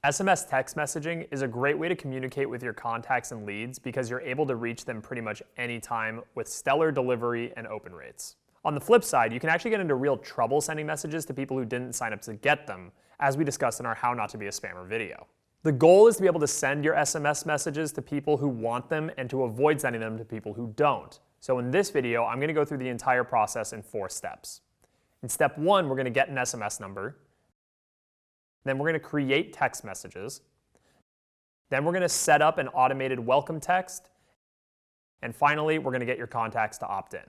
SMS text messaging is a great way to communicate with your contacts and leads because you're able to reach them pretty much anytime with stellar delivery and open rates. On the flip side, you can actually get into real trouble sending messages to people who didn't sign up to get them, as we discussed in our How Not to Be a Spammer video. The goal is to be able to send your SMS messages to people who want them and to avoid sending them to people who don't. So in this video, I'm going to go through the entire process in 4 steps. In step 1, we're going to get an SMS number. Then we're going to create text messages. Then we're going to set up an automated welcome text. And finally, we're going to get your contacts to opt in.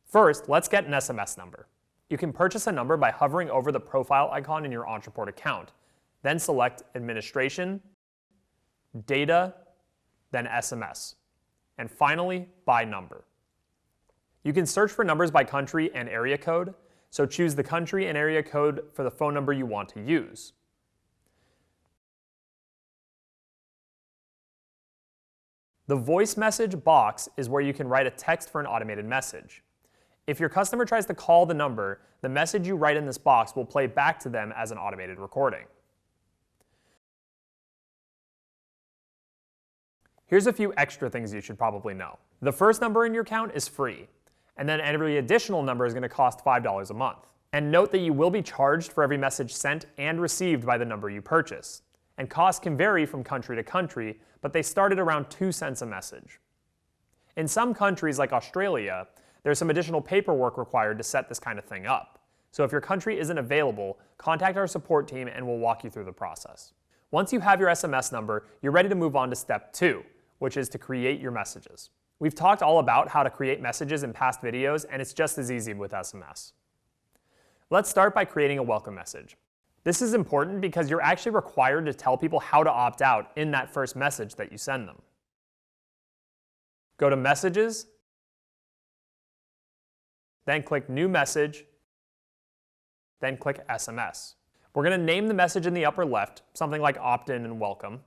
First, let's get an SMS number. You can purchase a number by hovering over the profile icon in your Ontraport account. Then select Administration, Data, then SMS. And finally, by number. You can search for numbers by country and area code. So choose the country and area code for the phone number you want to use. The voice message box is where you can write a text for an automated message. If your customer tries to call the number, the message you write in this box will play back to them as an automated recording. Here's a few extra things you should probably know. The first number in your account is free. And then every additional number is going to cost $5 a month. And note that you will be charged for every message sent and received by the number you purchase. And costs can vary from country to country, but they start at around 2 cents a message. In some countries like Australia, there's some additional paperwork required to set this kind of thing up. So if your country isn't available, contact our support team and we'll walk you through the process. Once you have your SMS number, you're ready to move on to step 2, which is to create your messages. We've talked all about how to create messages in past videos, and it's just as easy with SMS. Let's start by creating a welcome message. This is important because you're actually required to tell people how to opt out in that first message that you send them. Go to Messages, then click New Message, then click SMS. We're going to name the message in the upper left, something like Optin and Welcome.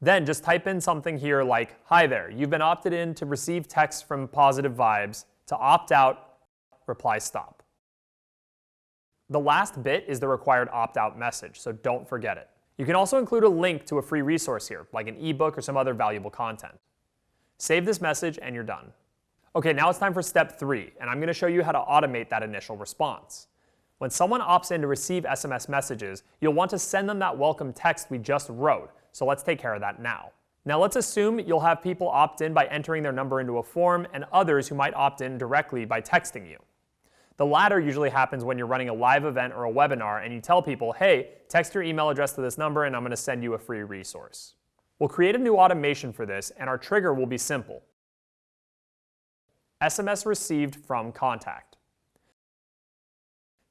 Then just type in something here like, "Hi there, you've been opted in to receive text from Positive Vibes. To opt out, reply stop." The last bit is the required opt-out message, so don't forget it. You can also include a link to a free resource here, like an ebook or some other valuable content. Save this message and you're done. Okay, now it's time for step 3, and I'm going to show you how to automate that initial response. When someone opts in to receive SMS messages, you'll want to send them that welcome text we just wrote. So let's take care of that now. Now let's assume you'll have people opt in by entering their number into a form and others who might opt in directly by texting you. The latter usually happens when you're running a live event or a webinar and you tell people, "Hey, text your email address to this number and I'm going to send you a free resource." We'll create a new automation for this and our trigger will be simple. SMS received from contact.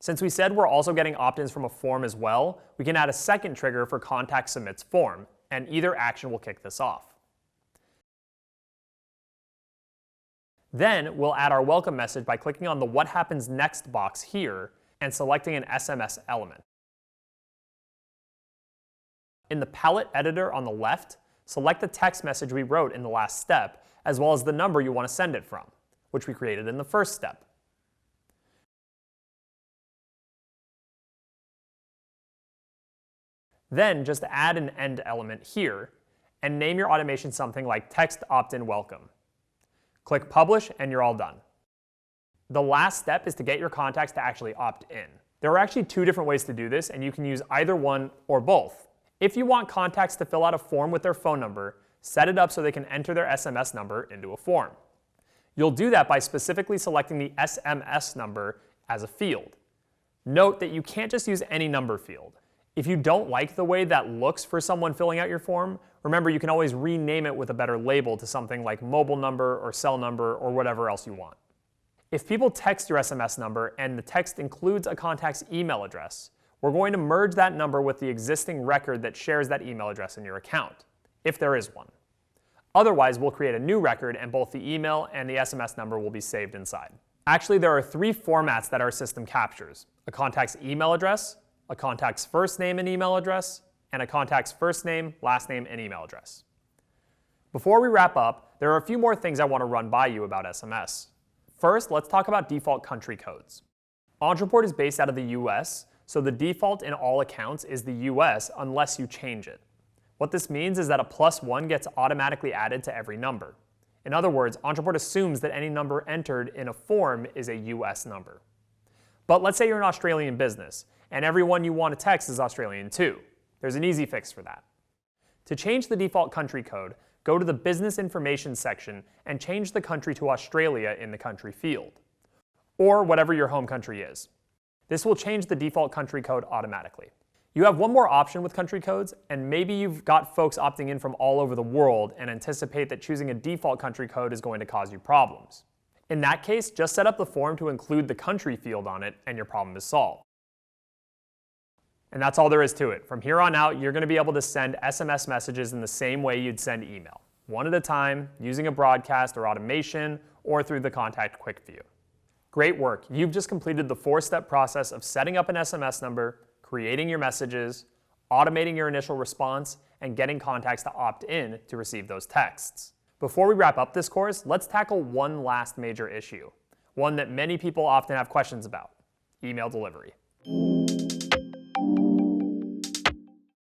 Since we said we're also getting opt-ins from a form as well, we can add a second trigger for contact submits form, and either action will kick this off. Then we'll add our welcome message by clicking on the What Happens Next box here and selecting an SMS element. In the palette editor on the left, select the text message we wrote in the last step, as well as the number you want to send it from, which we created in the first step. Then just add an end element here and name your automation something like Text Opt-in Welcome. Click Publish and you're all done. The last step is to get your contacts to actually opt in. There are actually 2 different ways to do this, and you can use either one or both. If you want contacts to fill out a form with their phone number, set it up so they can enter their SMS number into a form. You'll do that by specifically selecting the SMS number as a field. Note that you can't just use any number field. If you don't like the way that looks for someone filling out your form, remember you can always rename it with a better label to something like mobile number or cell number or whatever else you want. If people text your SMS number and the text includes a contact's email address, we're going to merge that number with the existing record that shares that email address in your account, if there is one. Otherwise, we'll create a new record and both the email and the SMS number will be saved inside. Actually, there are 3 formats that our system captures: a contact's email address, a contact's first name and email address, and a contact's first name, last name, and email address. Before we wrap up, there are a few more things I want to run by you about SMS. First, let's talk about default country codes. Ontraport is based out of the US, So the default in all accounts is the US unless you change it. What this means is that a +1 gets automatically added to every number. In other words, Ontraport assumes that any number entered in a form is a US number. But let's say you're an Australian business, and everyone you want to text is Australian too. There's an easy fix for that. To change the default country code, go to the Business Information section and change the country to Australia in the country field, or whatever your home country is. This will change the default country code automatically. You have one more option with country codes, and maybe you've got folks opting in from all over the world and anticipate that choosing a default country code is going to cause you problems. In that case, just set up the form to include the country field on it and your problem is solved. And that's all there is to it. From here on out, you're going to be able to send SMS messages in the same way you'd send email, one at a time, using a broadcast or automation, or through the contact quick view. Great work. You've just completed the 4-step process of setting up an SMS number, creating your messages, automating your initial response, and getting contacts to opt in to receive those texts. Before we wrap up this course, let's tackle one last major issue, one that many people often have questions about: email delivery.